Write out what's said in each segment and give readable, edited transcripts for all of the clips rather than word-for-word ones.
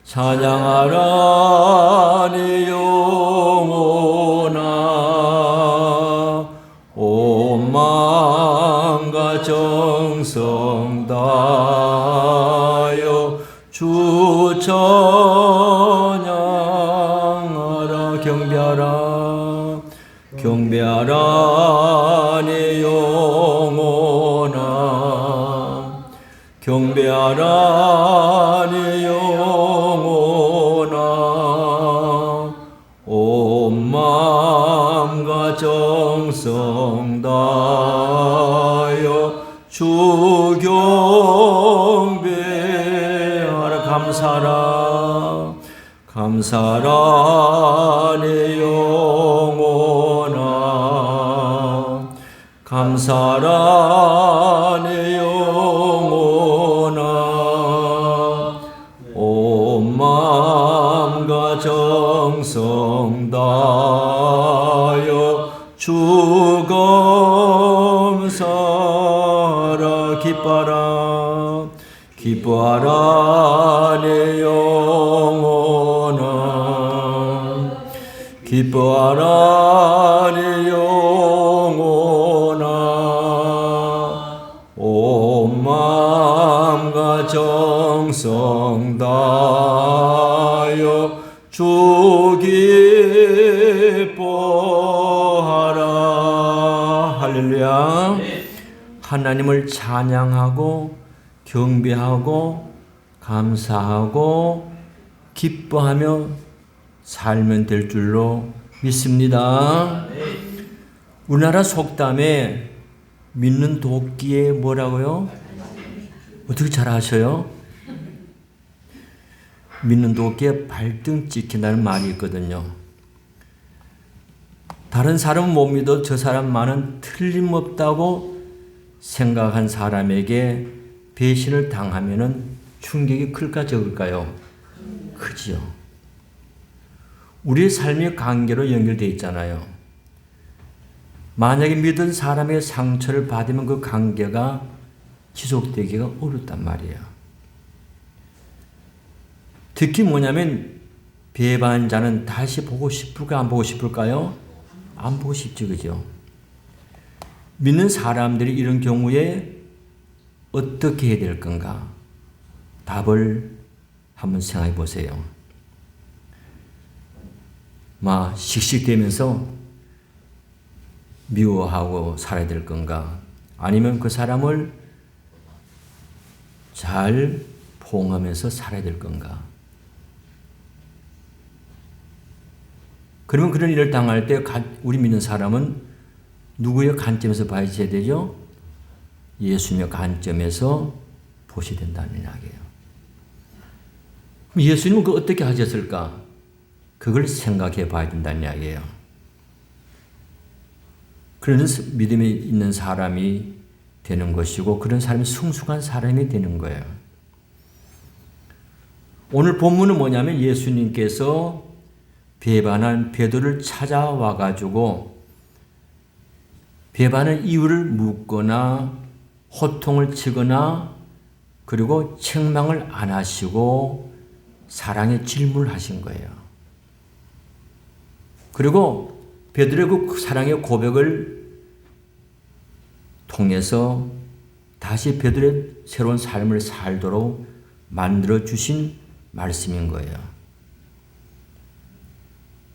찬양하라 내 영혼아 온 마음과 정성 다하여 주 찬양하라. 경배하라 내 영혼아 경배하라 내 영혼아 온 마음과 정성 다하여 주 경배하라. 감사하라 내 영혼아 감사하라 내 영혼아 온 마음과 정성 다하여 주 감사하라. 기뻐하라 내 영혼아 기뻐하라 내 영혼아 온 마음과 정성 다하여 주 기뻐하라. 할렐루야. 하나님을 찬양하고 경배하고 감사하고 기뻐하며 살면 될 줄로 믿습니다. 우리나라 속담에 믿는 도끼에 뭐라고요? 어떻게 잘 아셔요? 믿는 도끼에 발등 찍힌다는 말이 있거든요. 다른 사람은 못 믿어 저 사람만은 틀림없다고 생각한 사람에게 배신을 당하면은 충격이 클까 적을까요? 크지요. 우리의 삶의 관계로 연결되어 있잖아요. 만약에 믿은 사람의 상처를 받으면 그 관계가 지속되기가 어렵단 말이에요. 특히 뭐냐면 배반한 자는 다시 보고 싶을까 안 보고 싶을까요? 안 보고 싶죠. 그죠? 믿는 사람들이 이런 경우에 어떻게 해야 될 건가? 답을 한번 생각해 보세요. 씩씩대면서 미워하고 살아야 될 건가? 아니면 그 사람을 잘 포옹하면서 살아야 될 건가? 그러면 그런 일을 당할 때 우리 믿는 사람은 누구의 관점에서 봐야 되죠? 예수님의 관점에서 보셔야 된다는 이야기예요. 그럼 예수님은 그걸 어떻게 하셨을까? 그걸 생각해 봐야 된다는 이야기예요. 그런 믿음이 있는 사람이 되는 것이고 그런 사람이 성숙한 사람이 되는 거예요. 오늘 본문은 뭐냐면 예수님께서 배반한 베드로를 찾아와 가지고 배반의 이유를 묻거나 호통을 치거나 그리고 책망을 안 하시고 사랑의 질문을 하신 거예요. 그리고 베드로의 그 사랑의 고백을 통해서 다시 베드로의 새로운 삶을 살도록 만들어 주신 말씀인 거예요.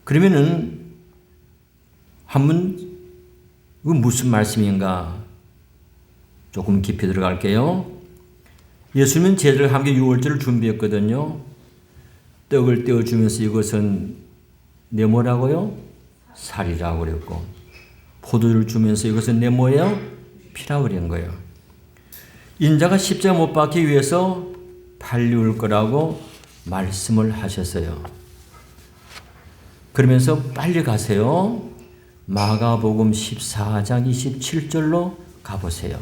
그러면은 한번 이건 무슨 말씀인가? 조금 깊이 들어갈게요. 예수님은 제자들과 함께 유월절을 준비했거든요. 떡을 떼어주면서 이것은 내 뭐라고요? 살이라고 그랬고 포도주를 주면서 이것은 내 뭐예요? 피라고 그런 거예요. 인자가 십자가 못 박기 위해서 팔리울 거라고 말씀을 하셨어요. 그러면서 빨리 가세요. 마가복음 14장 27절로 가보세요.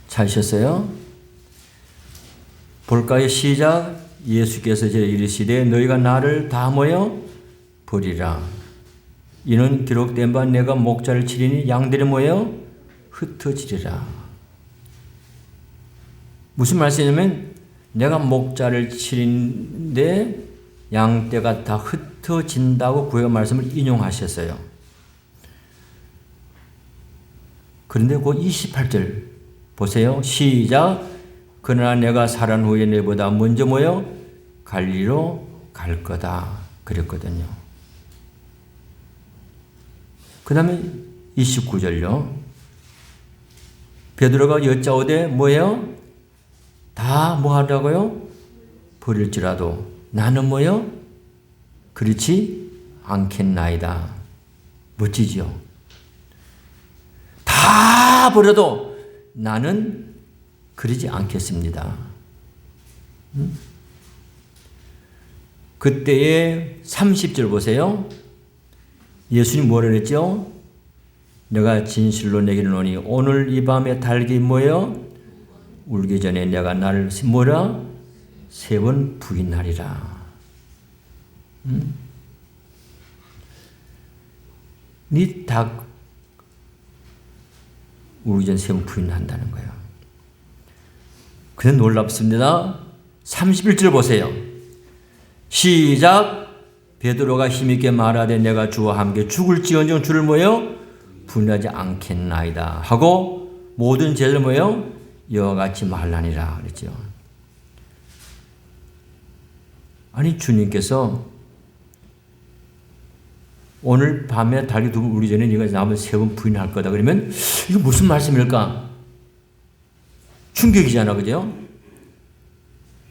찾으셨어요? 볼까요? 시작. 예수께서 이제 이르시되 너희가 나를 다 뭐요? 버리라. 이는 기록된 바 내가 목자를 치리니 양들이 뭐예요? 흩어지리라. 무슨 말씀이냐면 내가 목자를 치는데 양떼가 다 흩어진다고 구약 말씀을 인용하셨어요. 그런데 그 28절 보세요. 시작. 그러나 내가 살한 후에 내보다 먼저 뭐요? 갈리로 갈 거다. 그랬거든요. 그 다음에 29절요. 베드로가 여짜오되 뭐예요? 다 뭐 하라고요? 버릴지라도 나는 뭐요? 그렇지 않겠나이다. 멋지죠? 다 버려도 나는 그러지 않겠습니다. 그때의 30절 보세요. 예수님 뭐라 그랬죠? 내가 진실로 내게 이르노니 오늘 이 밤에 닭이 뭐예요? 울기 전에 내가 나를 뭐라? 3번 부인하리라. 네 닭 울기 전에 3번 부인한다는 거예요. 그냥 놀랍습니다. 31절 보세요. 시작. 베드로가 힘있게 말하되 내가 주와 함께 죽을지언정 주를 뭐예요? 부인하지 않겠나이다 하고 모든 죄를 뭐예요? 이와 같이 말라니라 그랬죠. 아니 주님께서 오늘 밤에 닭이 두 번 울기 전에 네가 나를 3번 부인할 거다 그러면 이거 무슨 말씀일까? 충격이잖아, 그죠?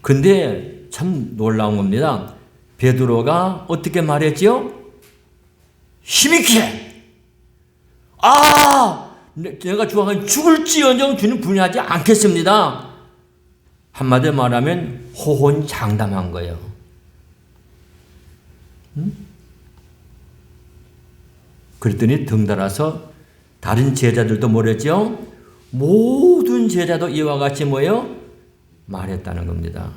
근데 참 놀라운 겁니다. 베드로가 어떻게 말했죠? 힘있게 내가 주와 죽을지언정 주님 부인하지 않겠습니다. 한마디로 말하면 호언장담한 거예요. 그랬더니 덩달아서 다른 제자들도 뭐랬죠? 모든 제자도 이와 같이 뭐예요? 말했다는 겁니다.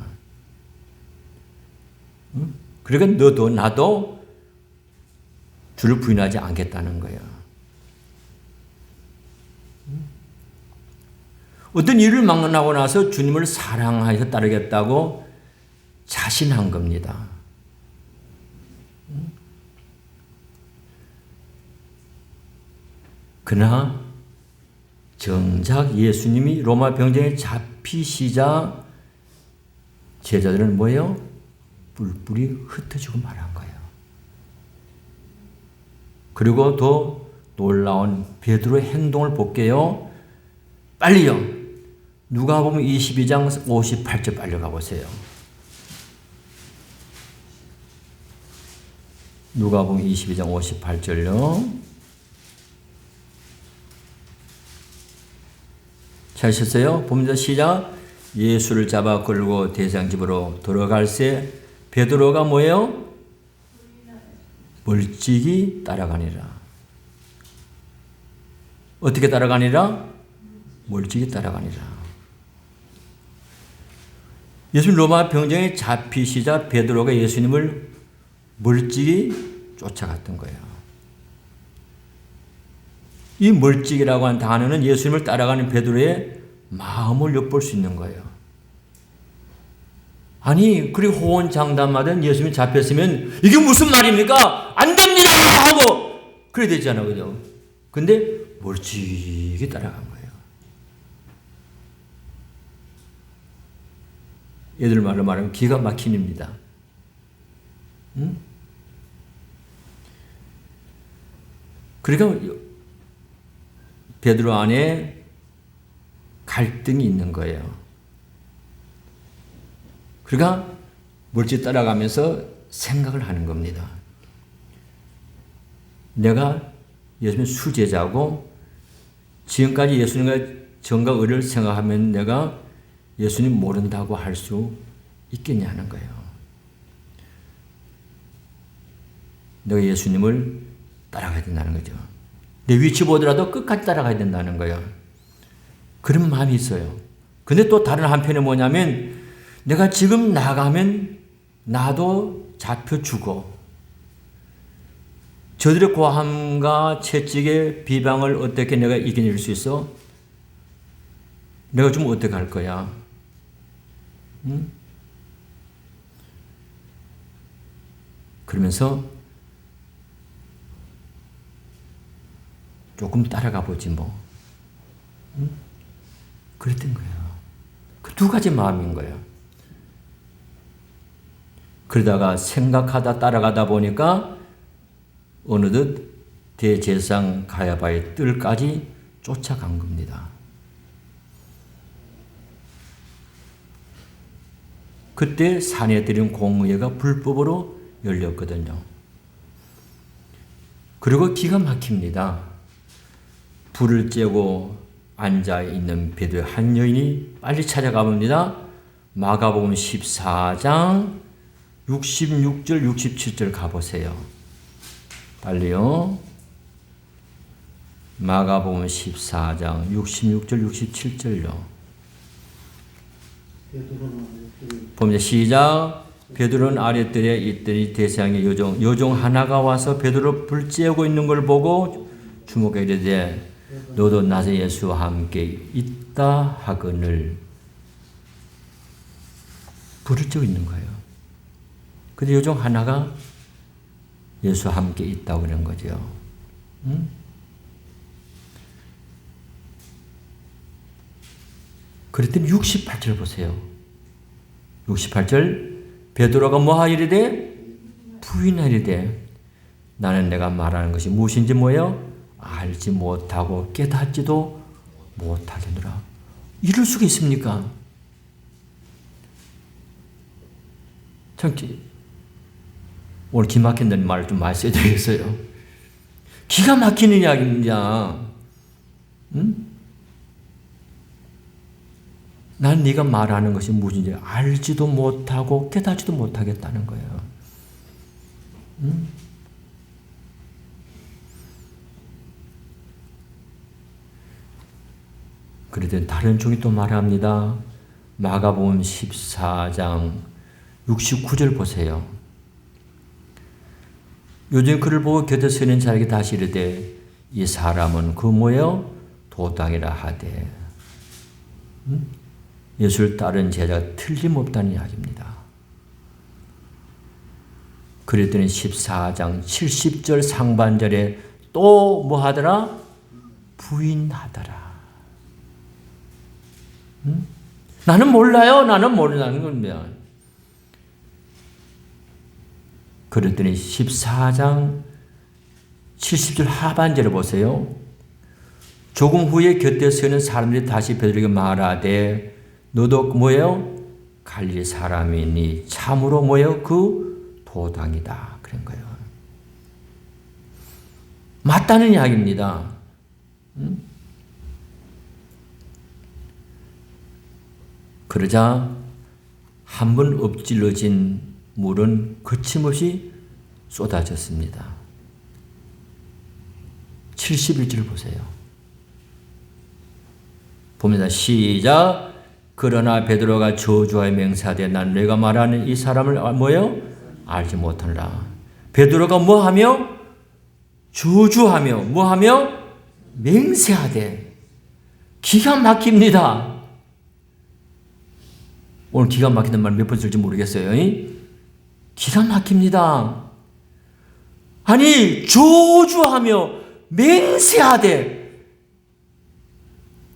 그러니까 너도 나도 주를 부인하지 않겠다는 거예요. 어떤 일을 만나고 나서 주님을 사랑하여서 따르겠다고 자신한 겁니다. 그러나 정작 예수님이 로마 병정에 잡히시자 제자들은 뭐예요? 뿔뿔이 흩어지고 말한 거예요. 그리고 더 놀라운 베드로의 행동을 볼게요. 빨리요. 누가복음 22장 58절 빨리 가보세요. 누가복음 22장 58절요. 찾으셨어요? 봅니다. 시작. 예수를 잡아 끌고 대장집으로 들어갈새 베드로가 뭐예요? 멀찍이 따라가니라. 어떻게 따라가니라? 멀찍이 따라가니라. 예수님 로마 병정에 잡히시자 베드로가 예수님을 멀찍이 쫓아갔던 거예요. 이 멀찍이라고 하는 단어는 예수님을 따라가는 베드로의 마음을 엿볼 수 있는 거예요. 아니, 그리고 호언장담하던 예수님이 잡혔으면 이게 무슨 말입니까? 안 됩니다! 하고 그래야 되잖아요. 그죠? 근데 멀찍이 따라간 거예요. 얘들 말로 말하면 기가 막힌입니다. 응? 그러니까 베드로 안에 갈등이 있는 거예요. 그러니까 멀찍이 따라가면서 생각을 하는 겁니다. 내가 예수님 수제자고 지금까지 예수님과 정과 의를 생각하면 내가 예수님 모른다고 할 수 있겠냐는 거예요. 내가 예수님을 따라가야 된다는 거죠. 내 위치 보더라도 끝까지 따라가야 된다는 거예요. 그런 마음이 있어요. 근데 또 다른 한편에 뭐냐면 내가 지금 나가면 나도 잡혀 죽어. 저들의 고함과 채찍의 비방을 어떻게 내가 이겨낼 수 있어? 내가 좀 어떻게 할 거야? 응? 그러면서 조금 따라가 보지 뭐. 응? 그랬던 거예요. 그 두 가지 마음인 거예요. 그러다가 생각하다 따라가다 보니까 어느덧 대제사장 가야바의 뜰까지 쫓아간 겁니다. 그때 산에 들인 공의회가 불법으로 열렸거든요. 그리고 기가 막힙니다. 불을 쬐고 앉아있는 베드로의 한 여인이 빨리 찾아가 봅니다. 마가복음 14장 66절 67절 가보세요. 빨리요. 마가복음 14장 66절 67절요. 봅니다. 시작. 베드로는 아랫뜰에 있더니 대상의 여종 하나가 와서 베드로 불 쬐고 있는 걸 보고 주목하게 이르되 너도 나사렛 예수와 함께 있다 하거늘. 불을 쬐고 있는 거예요. 근데 여종 하나가 예수와 함께 있다고 그런 거죠. 응? 그랬더니 68절 보세요. 68절 베드로가 뭐하이르되 부인하이르되 나는 내가 말하는 것이 무엇인지 뭐예요? 알지 못하고 깨닫지도 못하겠노라. 이럴 수가 있습니까? 참 오늘 기막힌다는 말을 좀 많이 써야 되겠어요. 기가 막히는 이야기입니다. 응? 난 네가 말하는 것이 무엇인지 알지도 못하고 깨닫지도 못하겠다는 거예요. 응? 그러더니 다른 종이 또 말합니다. 마가복음 14장 69절 보세요. 요즘 그를 보고 곁에 서는 자에게 다시 이르되 이 사람은 그 뭐예요? 도당이라 하되. 예수를 따른 제자가 틀림없다는 이야기입니다. 그랬더니 14장 70절 상반절에 또 뭐 하더라? 부인하더라. 나는 몰라요. 나는 모른다는 겁니다. 그랬더니 14장 70절 하반절을 보세요. 조금 후에 곁에 서는 사람들이 다시 베드로에게 말하되 너도 뭐예요? 갈릴리 사람이니 참으로 뭐예요? 그 도당이다. 그런 거예요. 맞다는 이야기입니다. 그러자 한 번 엎질러진 물은 거침없이 쏟아졌습니다. 71절 보세요. 봅니다. 시작. 그러나 베드로가 저주하여 맹세하되 난 내가 말하는 이 사람을 뭐예요? 알지 못하노라. 베드로가 뭐하며? 저주하며 뭐하며? 맹세하되. 기가 막힙니다. 오늘 기가 막히는 말 몇 번 쓸지 모르겠어요. 기가 막힙니다. 아니 저주하며 맹세하되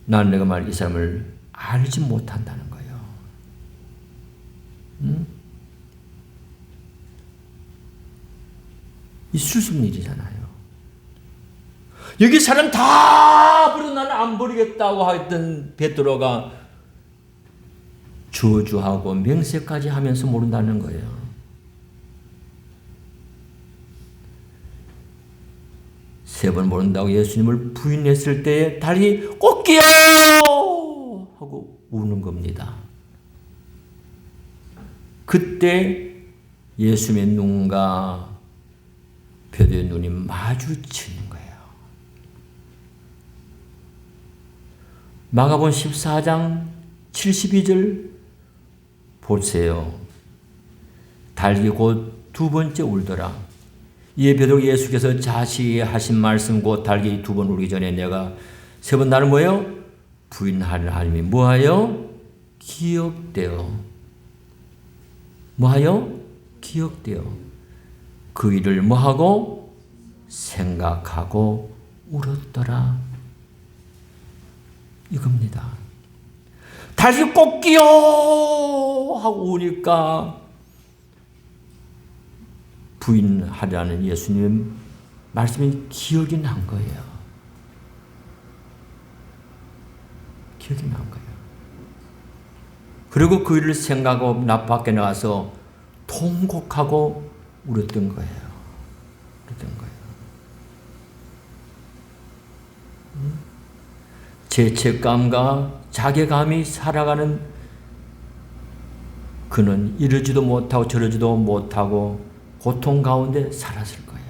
나는 내가 말 이 사람을 알지 못한다는 거예요. 있을 수 있는 일이잖아요. 여기 사람 다 버리고 나는 안 버리겠다고 했던 베드로가 저주하고 맹세까지 하면서 모른다는 거예요. 세 번 모른다고 예수님을 부인했을 때에 달리 꽃기요 하고 우는 겁니다. 그때 예수님의 눈과 베드로의 눈이 마주치는 거예요. 마가복음 14장 72절 보세요. 달기 곧 두 번째 울더라. 이에 베드로 예수께서 자시히 하신 말씀 곧 달기 2번 울기 전에 내가 3번 나를 뭐예요? 부인하려 하님이 뭐하여? 기억되어. 뭐하여? 기억되어. 그 일을 뭐하고? 생각하고 울었더라. 이겁니다. 다시 꼭 끼요 하고 우니까 부인하라는 예수님 말씀이 기억이 난 거예요. 기억이 난 거예요. 그리고 그 일을 생각하고 나 밖에 나가서 통곡하고 울었던 거예요. 울었던 거예요. 죄책감과 자괴감이 살아가는 그는 이러지도 못하고 저러지도 못하고 고통 가운데 살았을 거예요.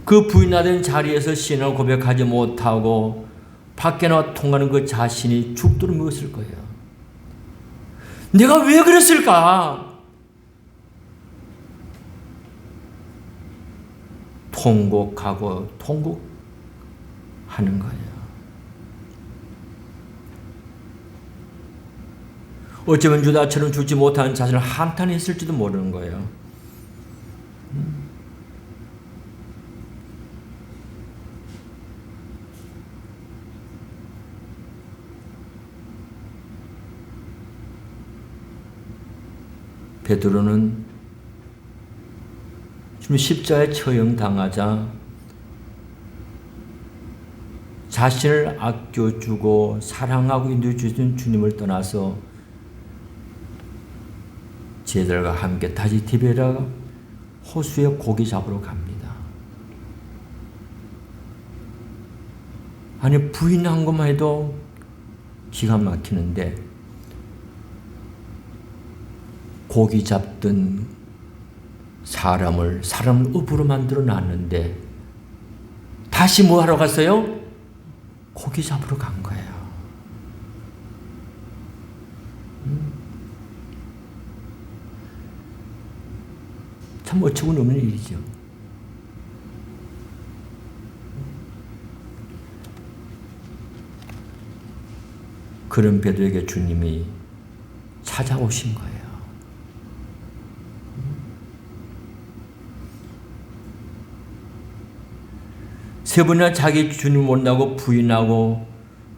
그 부인하던 자리에서 신앙을 고백하지 못하고 밖에 나와 통하는 그 자신이 죽도록 먹었을 거예요. 내가 왜 그랬을까? 통곡하고 통곡하는 거예요. 어쩌면 유다처럼 죽지 못하는 자신을 한탄했을지도 모르는 거예요. 베드로는 지금 십자가에 처형당하자 자신을 아껴주고 사랑하고 인도해주신 주님을 떠나서 제자들과 함께 다시 디베라 호수에 고기 잡으러 갑니다. 아니 부인한 것만 해도 기가 막히는데 고기 잡던 사람을 업으로 만들어 놨는데 다시 뭐 하러 갔어요? 고기 잡으러 간 거예요. 참 어처구니없는 일이죠. 그런 베드로에게 주님이 찾아오신 거예요. 세 번이나 자기 주님 모른다고 부인하고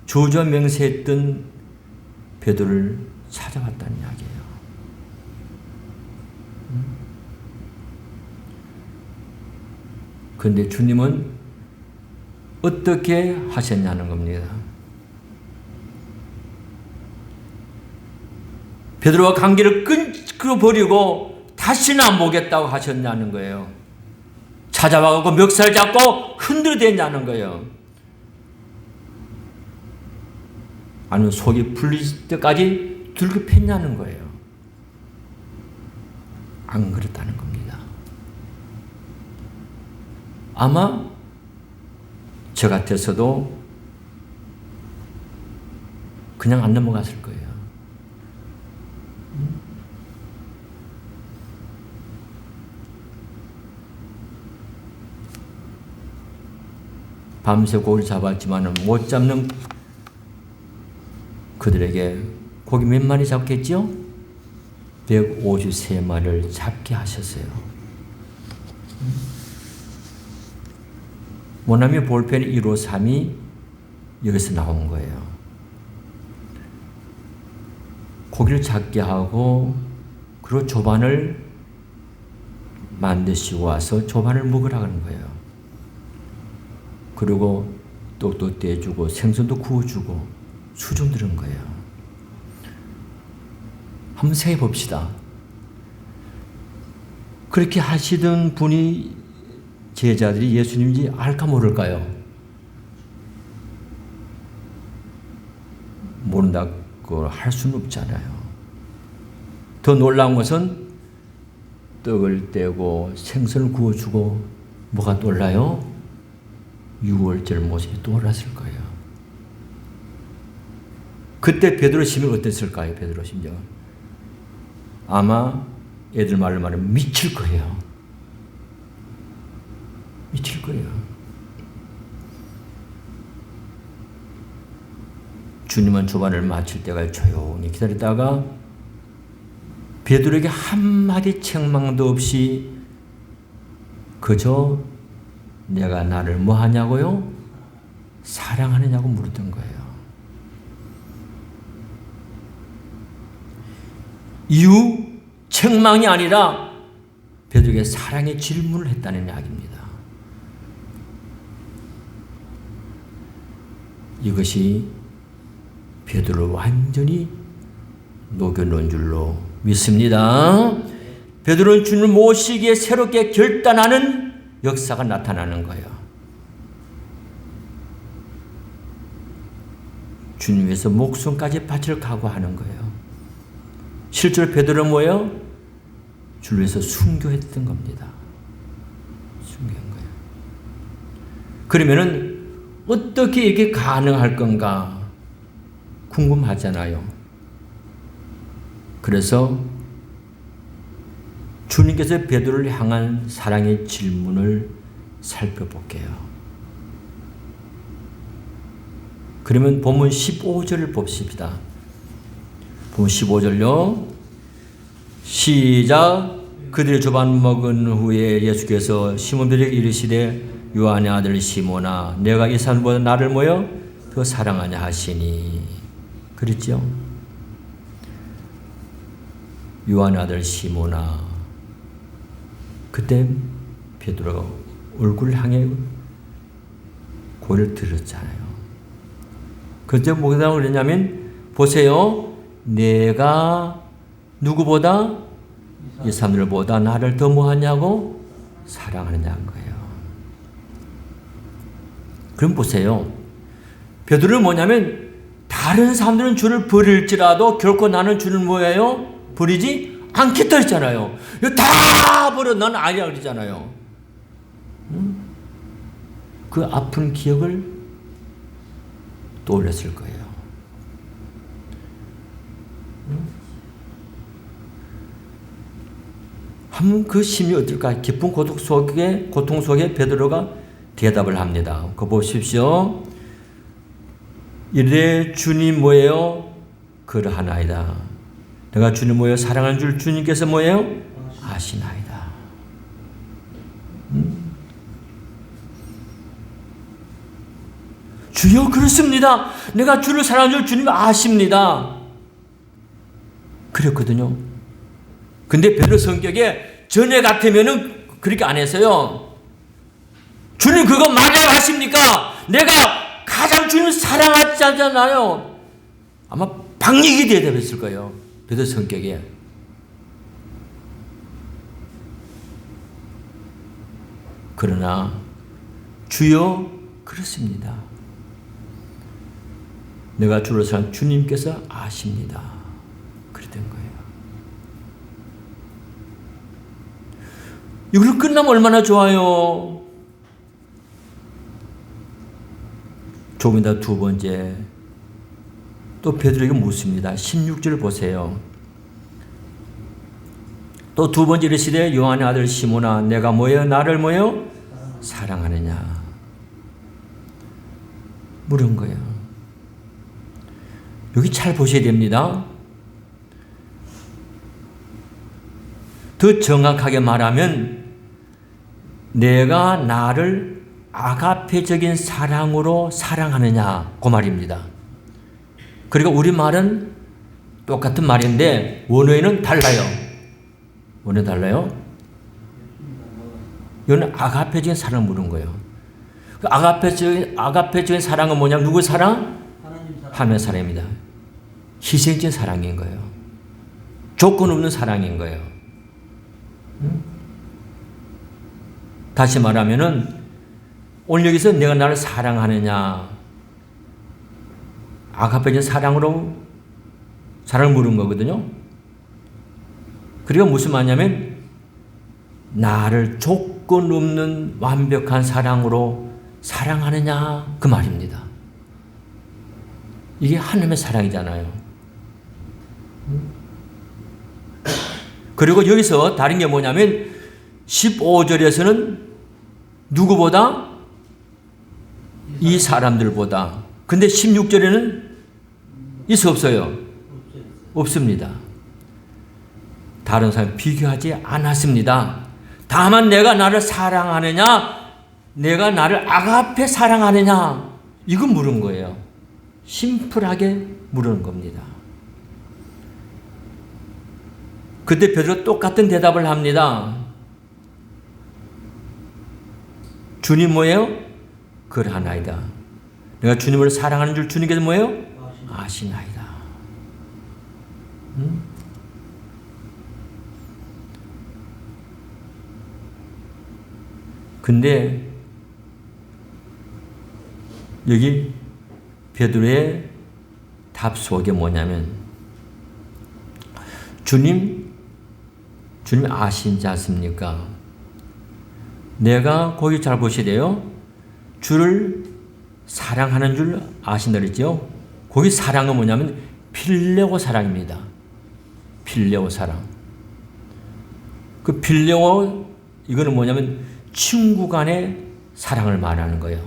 조조 맹세했던 베드로를 찾아왔다는 이야기예요. 그런데 주님은 어떻게 하셨냐는 겁니다. 베드로와 관계를 끊어버리고 다시는 안 보겠다고 하셨냐는 거예요. 찾아와서 멱살 잡고 흔들어댔냐는 거예요. 아니면 속이 풀릴 때까지 들고 팼냐는 거예요. 안 그렇다는 겁니다. 아마 저 같아서도 그냥 안 넘어갔을 거예요. 밤새 고기를 잡았지만 못 잡는 그들에게 고기 몇 마리 잡겠죠? 153마리를 잡게 하셨어요. 모나미 볼펜 1호 3이 여기서 나온 거예요. 고기를 잡게 하고 그리고 조반을 만드시고 와서 조반을 먹으라 하는 거예요. 그리고 떡도 떼주고 생선도 구워주고 수종 들은 거예요. 한번 생각해 봅시다. 그렇게 하시던 분이 제자들이 예수님인지 알까 모를까요? 모른다고 할 수는 없잖아요. 더 놀라운 것은 떡을 떼고 생선을 구워주고 뭐가 놀라요? 6월절 모습이 떠올랐을 거예요. 그때 베드로 심정이 어땠을까요? 베드로 심정은 아마 애들 말로 말하면 미칠 거예요. 미칠 거예요. 주님은 주반을 마칠 때까지 조용히 기다리다가 베드로에게 한마디 책망도 없이 그저 내가 나를 뭐 하냐고요? 사랑하느냐고 물었던 거예요. 이유 책망이 아니라 베드로에게 사랑의 질문을 했다는 이야기입니다. 이것이 베드로를 완전히 녹여놓은 줄로 믿습니다. 베드로는 주님을 모시기에 새롭게 결단하는 역사가 나타나는 거예요. 주님 위해서 목숨까지 바칠 각오하는 거예요. 실제로 베드로는 뭐예요? 주를 위해서 순교했던 겁니다. 순교한 거예요. 그러면은 어떻게 이게 가능할 건가 궁금하잖아요. 그래서 주님께서 베드로를 향한 사랑의 질문을 살펴볼게요. 그러면 본문 15절을 봅시다. 본문 15절요. 시작. 그들이 조반 먹은 후에 예수께서 시몬 베드로에게 이르시되 요한의 아들 시몬아 내가 이 사람보다 나를 뭐요? 더 사랑하냐 하시니. 그랬죠? 요한의 아들 시몬아. 그때 베드로가 얼굴을 향해 고개를 들었잖아요. 그때 뭐라고 그랬냐면 보세요. 내가 누구보다 이 사람들보다 나를 더 뭐하냐고 사랑하느냐는 거예요. 그럼 보세요. 베드로는 뭐냐면 다른 사람들은 주를 버릴지라도 결코 나는 주를 뭐예요? 버리지 않겠다 했잖아요. 이거 다 버려 난 아니야 그러잖아요. 그 아픈 기억을 떠올렸을 거예요. 한번 그 심이 어떨까? 깊은 고통 속에 베드로가 대답을 합니다. 그거 보십시오. 이르되 주님 뭐예요? 그러하나이다. 내가 주님 뭐예요? 사랑하는 줄 주님께서 뭐예요? 아시나이다. 주여 그렇습니다. 내가 주를 사랑하는 줄 주님 아십니다. 그랬거든요. 근데 베드로 성격에 전에 같으면은 그렇게 안 했어요. 주님 그거 맞아요 하십니까? 내가 가장 주님 사랑하지 않잖아요. 아마 박리기 대답했을 거예요. 베드로 성격에. 그러나 주여 그렇습니다. 내가 주를 사랑하는 주님께서 아십니다. 그랬던 거예요. 이걸 끝나면 얼마나 좋아요. 조금 이따 두 번째 또 베드로에게 묻습니다. 16절 보세요. 또 두 번째 이르시되 요한의 아들 시몬아 내가 뭐여 나를 뭐여 사랑하느냐 물은 거예요. 여기 잘 보셔야 됩니다. 더 정확하게 말하면 내가 나를 아가페적인 사랑으로 사랑하느냐 그 말입니다. 그리고 우리말은 똑같은 말인데 원어에는 달라요. 원어에 달라요. 이거는 아가페적인 사랑을 물은 거예요. 그 아가페적인 사랑은 뭐냐면 누구 사랑? 하나님의 사랑입니다. 희생적인 사랑인 거예요. 조건 없는 사랑인 거예요. 다시 말하면은 오늘 여기서 내가 나를 사랑하느냐 아가페적인 사랑으로 사랑을 물은 거거든요. 그리고 무슨 말이냐면 나를 조건 없는 완벽한 사랑으로 사랑하느냐 그 말입니다. 이게 하나님의 사랑이잖아요. 그리고 여기서 다른 게 뭐냐면 15절에서는 누구보다? 이 사람들보다. 근데 16절에는 있어 없어요? 없습니다. 다른 사람 비교하지 않았습니다. 다만 내가 나를 사랑하느냐, 내가 나를 아가페 사랑하느냐, 이거 물은 거예요. 심플하게 물은 겁니다. 그때 베드로 똑같은 대답을 합니다. 주님 뭐예요? 그러하나이다. 내가 주님을 사랑하는 줄 주님께서 뭐예요? 아시나이다. 근데 여기 베드로의 답 속에 뭐냐면 주님 아시지 않습니까? 내가 거기 잘 보시래요. 주를 사랑하는 줄 아신다 그랬죠? 거기 사랑은 뭐냐면 필레오 사랑입니다. 필레오 사랑. 그 필레오 이거는 뭐냐면 친구 간의 사랑을 말하는 거예요.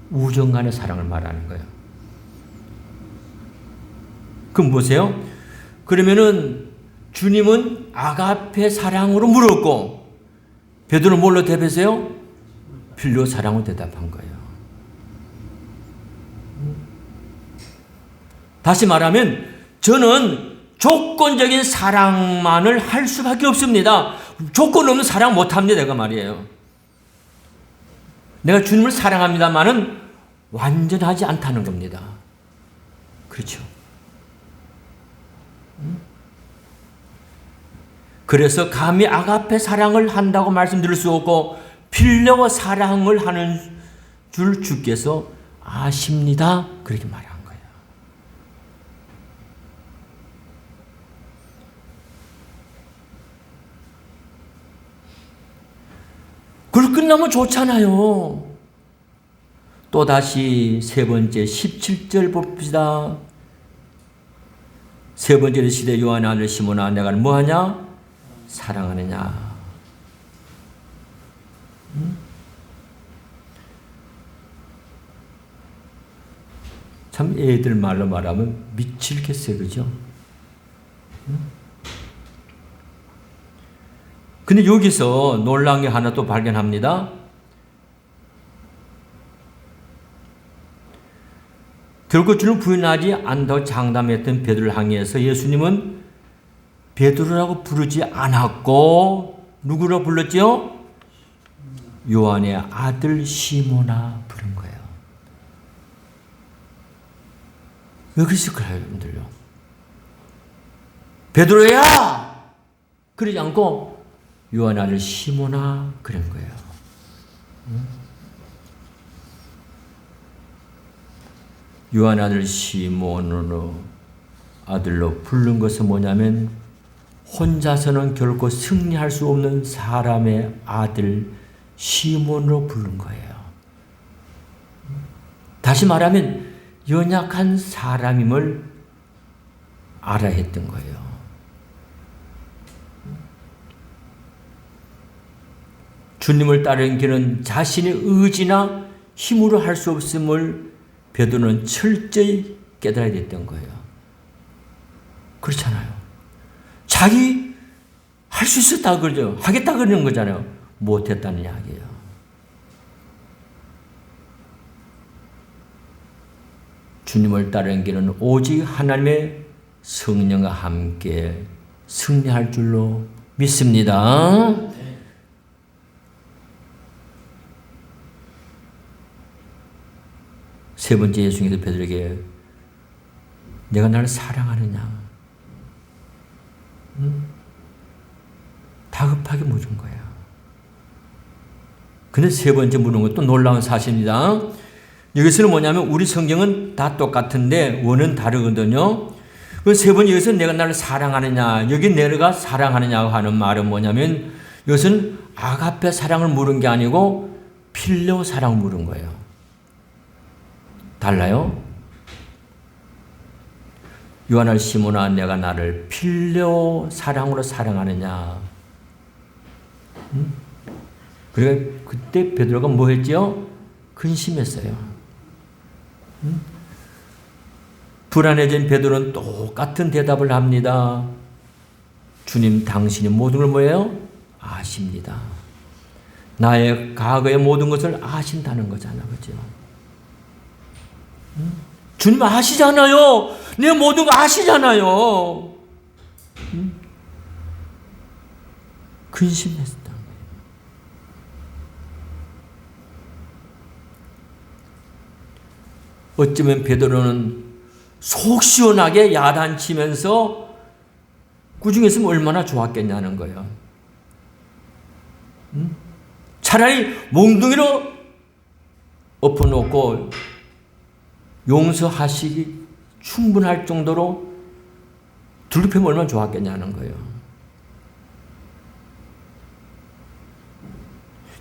우정 간의 사랑을 말하는 거예요. 그럼 보세요. 그러면은 주님은 아가페 사랑으로 물었고 베드로는 뭘로 대답했어요? 필레오 사랑으로 대답한 거예요. 다시 말하면 저는 조건적인 사랑만을 할 수밖에 없습니다. 조건 없는 사랑 못합니다. 내가 말이에요. 내가 주님을 사랑합니다만은 완전하지 않다는 겁니다. 그렇죠. 그래서 감히 아가페 사랑을 한다고 말씀드릴 수 없고 필레오 사랑을 하는 줄 주께서 아십니다. 그렇게 말한 거예요. 그걸 끝나면 좋잖아요. 또다시 세 번째 17절 봅시다. 세 번째 시대 요한의 아들 시몬아 내가 뭐하냐? 사랑하느냐? 참 애들 말로 말하면 미치겠어요. 그죠? 근데 여기서 놀라운 게 하나 또 발견합니다. 결국 주는 부인하지 않다고 장담했던 베드로를 향해서 예수님은 베드로라고 부르지 않았고 누구로 불렀죠? 요한의 아들 시몬아 부른 거예요. 왜 그랬을까요, 여러분들요? 베드로야! 그러지 않고 요한의 아들 시몬아 그런 거예요. 요한 아들 시몬으로 아들로 부른 것은 뭐냐면 혼자서는 결코 승리할 수 없는 사람의 아들 시몬으로 부른 거예요. 다시 말하면 연약한 사람임을 알아야 했던 거예요. 주님을 따르는 길은 자신의 의지나 힘으로 할 수 없음을 베드로는 철저히 깨달아야 됐던 거예요. 그렇잖아요. 자기 할 수 있었다 그러죠. 하겠다 그러는 거잖아요. 못했다는 이야기예요. 주님을 따르는 길은 오직 하나님의 성령과 함께 승리할 줄로 믿습니다. 세 번째 예수님께서 베드로에게 내가 나를 사랑하느냐? 다급하게 물은 거야. 근데 세 번째 물은 것도 놀라운 사실입니다. 여기서는 뭐냐면 우리 성경은 다 똑같은데 원은 다르거든요. 그 세 번째 여기서 내가 나를 사랑하느냐? 여기 내가 사랑하느냐고 하는 말은 뭐냐면 이것은 아가페 사랑을 물은 게 아니고 필레오 사랑을 물은 거예요. 달라요? 요한을 시몬아 내가 나를 필요 사랑으로 사랑하느냐. 그래 그때 베드로가 뭐 했죠? 근심했어요. 불안해진 베드로는 똑같은 대답을 합니다. 주님 당신이 모든 걸 뭐예요? 아십니다. 나의 과거의 모든 것을 아신다는 거잖아. 그죠? 주님 아시잖아요. 내 모든 거 아시잖아요. 근심했다. 어쩌면 베드로는 속 시원하게 야단치면서 꾸중에 있으면 얼마나 좋았겠냐는 거예요. 차라리 몽둥이로 엎어놓고 용서하시기 충분할 정도로 둘러펴면 얼마나 좋았겠냐는 거예요.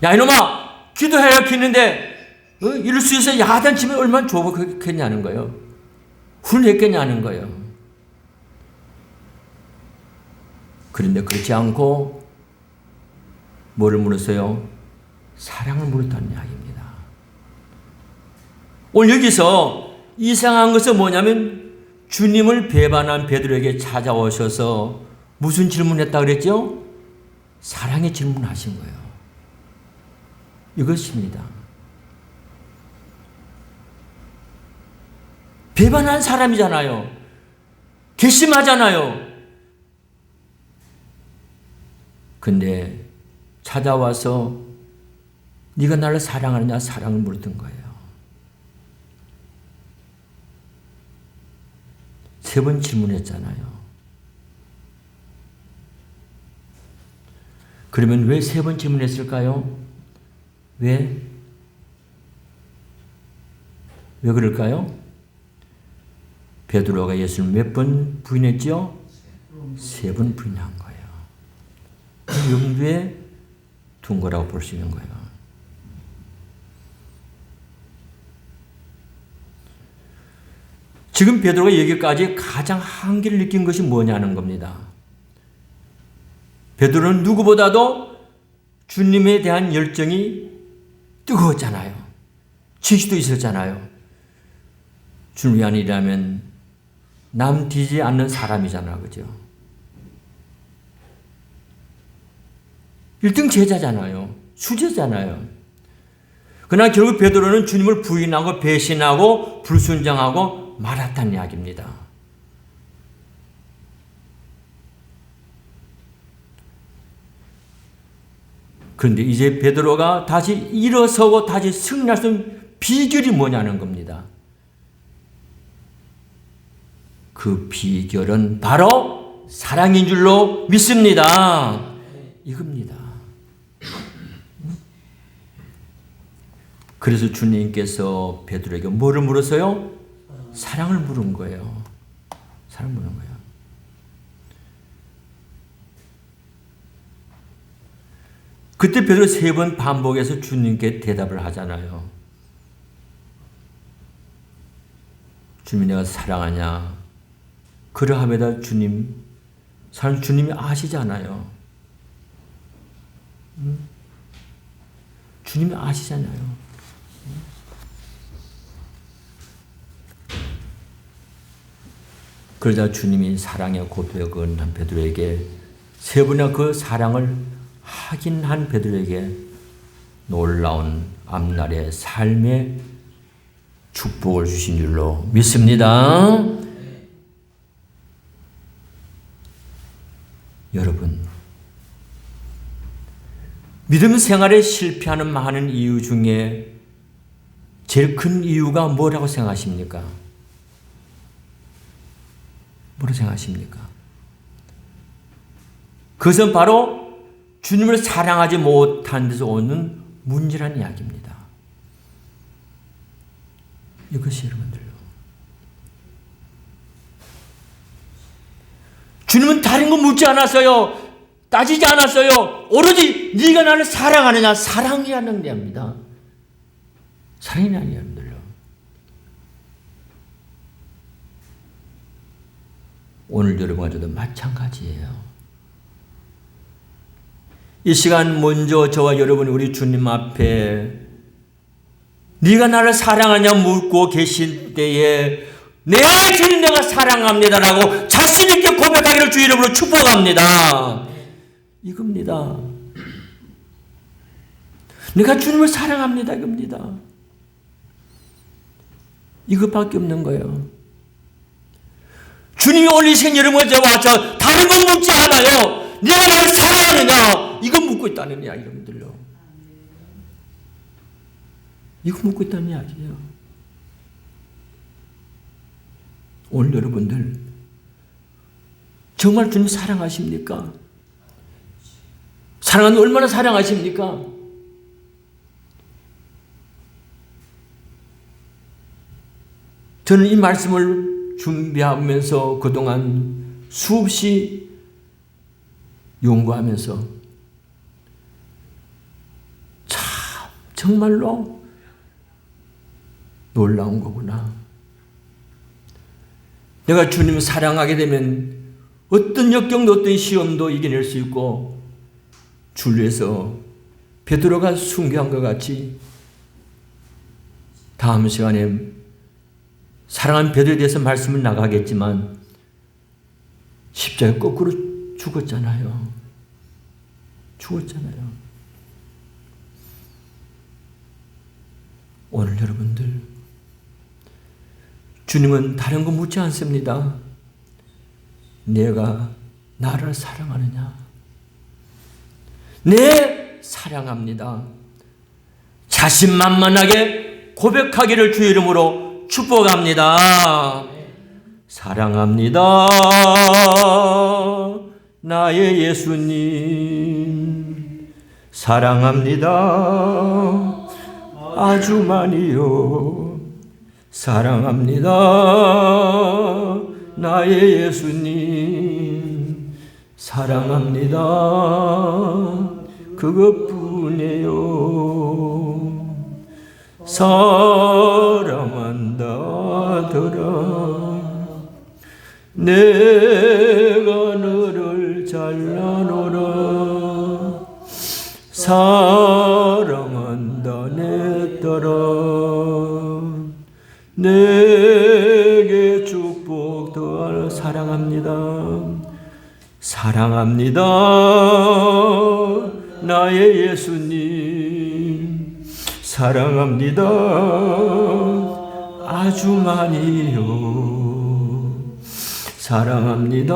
야 이놈아 기도해야 했는데 이럴 수 있어 야단치면 얼마나 좋겠냐는 거예요. 훌륭했겠냐는 거예요. 그런데 그렇지 않고 뭐를 물었어요? 사랑을 물었다는 이야기입니다. 오늘 여기서 이상한 것은 뭐냐면 주님을 배반한 베드로에게 찾아오셔서 무슨 질문했다 그랬죠? 사랑의 질문하신 거예요. 이것입니다. 배반한 사람이잖아요. 괘씸하잖아요. 근데 찾아와서 네가 나를 사랑하느냐 사랑을 물었던 거예요. 3번 질문했잖아요. 그러면 왜 3번 질문했을까요? 왜 그럴까요? 베드로가 예수를 몇 번 부인했죠? 3번 부인한 거예요. 염두에 둔 거라고 볼 수 있는 거예요. 지금 베드로가 여기까지 가장 한계를 느낀 것이 뭐냐는 겁니다. 베드로는 누구보다도 주님에 대한 열정이 뜨거웠잖아요. 진실도 있었잖아요. 주님이 아니라면 남 뒤지 않는 사람이잖아. 그죠? 1등 제자잖아요. 수제잖아요. 그러나 결국 베드로는 주님을 부인하고 배신하고 불순종하고 말았다는 이야기입니다. 그런데 이제 베드로가 다시 일어서고 다시 승리할 수 있는 비결이 뭐냐는 겁니다. 그 비결은 바로 사랑인 줄로 믿습니다. 이겁니다. 그래서 주님께서 베드로에게 뭐를 물었어요? 사랑을 물은 거예요. 사랑을 물은 거예요. 그때 베드로 3번 반복해서 주님께 대답을 하잖아요. 주님이 내가 사랑하냐? 그러함에도 주님이 아시잖아요. 주님이 아시잖아요. 그러자 주님이 사랑의 고백을 건넨 베드로에게 3번이나 그 사랑을 확인한 베드로에게 놀라운 앞날의 삶의 축복을 주신 줄로 믿습니다. 여러분, 믿음 생활에 실패하는 많은 이유 중에 제일 큰 이유가 뭐라고 생각하십니까? 뭐라고 생각하십니까? 그것은 바로 주님을 사랑하지 못한 데서 오는 문제라는 이야기입니다. 이것이 여러분들요. 주님은 다른 거 묻지 않았어요. 따지지 않았어요. 오로지 네가 나를 사랑하느냐 사랑이라는 겁니다. 사랑이라는 여러분들요. 오늘 여러분과 저도 마찬가지예요. 이 시간 먼저 저와 여러분이 우리 주님 앞에 네가 나를 사랑하냐 묻고 계실 때에 네 주님 내가 사랑합니다라고 자신 있게 고백하기를 주 이름으로 축복합니다. 이겁니다. 내가 주님을 사랑합니다. 이겁니다. 이것밖에 없는 거예요. 주님이 오늘 이 시간 여러분과 저와 다른 건 묻지 않아요. 내가 나를 사랑하느냐 이거 묻고 있다는 이야기 여러분들요. 이거 묻고 있다는 이야기예요. 오늘 여러분들 정말 주님 사랑하십니까? 사랑하는 얼마나 사랑하십니까? 저는 이 말씀을 준비하면서 그동안 수없이 연구하면서 참 정말로 놀라운 거구나. 내가 주님을 사랑하게 되면 어떤 역경도 어떤 시험도 이겨낼 수 있고 줄 위해서 베드로가 순교한 것 같이 다음 시간에 사랑하는 베드로에 대해서 말씀을 나가겠지만 십자가에 거꾸로 죽었잖아요. 죽었잖아요. 오늘 여러분들 주님은 다른 거 묻지 않습니다. 내가 나를 사랑하느냐? 네, 사랑합니다. 자신만만하게 고백하기를 주 이름으로 축복합니다. 사랑합니다. 나의 예수님. 사랑합니다. 아주 많이요. 사랑합니다. 나의 예수님. 사랑합니다. 그것뿐이에요. 사랑한다더라. 내가 너를 잘라노라. 사랑한다 내 딸아. 내게 축복 더하라. 사랑합니다. 사랑합니다. 나의 예수님. 사랑합니다. 아주 많이요. 사랑합니다.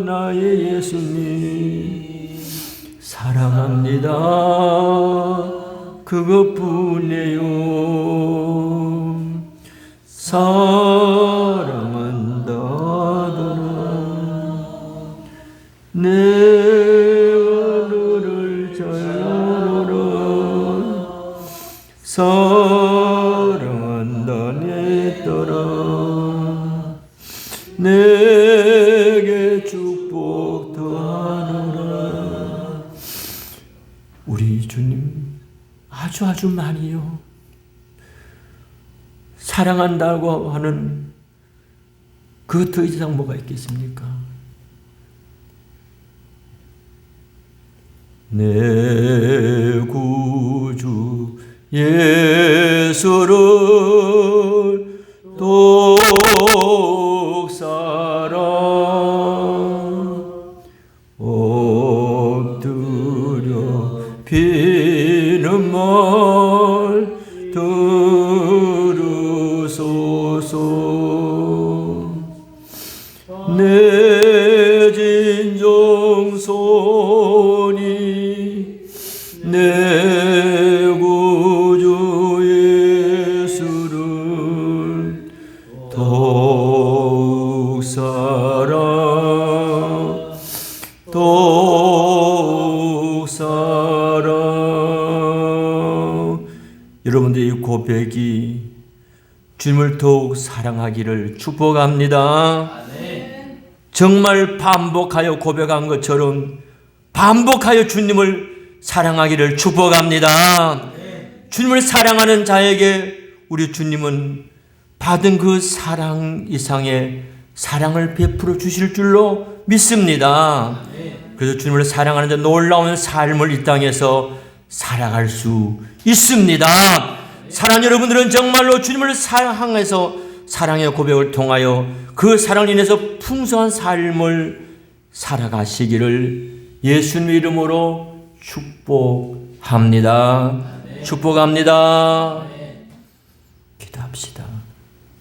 나의 예수님. 사랑합니다. 그것뿐이에요. 사랑한다더라. 내가 너를 잘라노라. 사랑한다 내 딸아. 내게 축복 더하노라. 우리 주님 아주 많이요. 사랑한다고 하는 그 더 이상 뭐가 있겠습니까? 내 구주 예수를 더욱 사랑 엎드려 비는 말 들으소서. 내 진정손이 내 구주 예수를 더욱 사랑 더욱 사랑. 여러분들 이 고백이 주님을 더욱 사랑하기를 축복합니다. 정말 반복하여 고백한 것처럼 반복하여 주님을 사랑하기를 축복합니다. 주님을 사랑하는 자에게 우리 주님은 받은 그 사랑 이상의 사랑을 베풀어 주실 줄로 믿습니다. 그래서 주님을 사랑하는 자 놀라운 삶을 이 땅에서 살아갈 수 있습니다. 사랑하는 여러분들은 정말로 주님을 사랑해서 사랑의 고백을 통하여 그 사랑을 인해서 풍성한 삶을 살아가시기를 예수님 이름으로 축복합니다. 축복합니다. 기도합시다.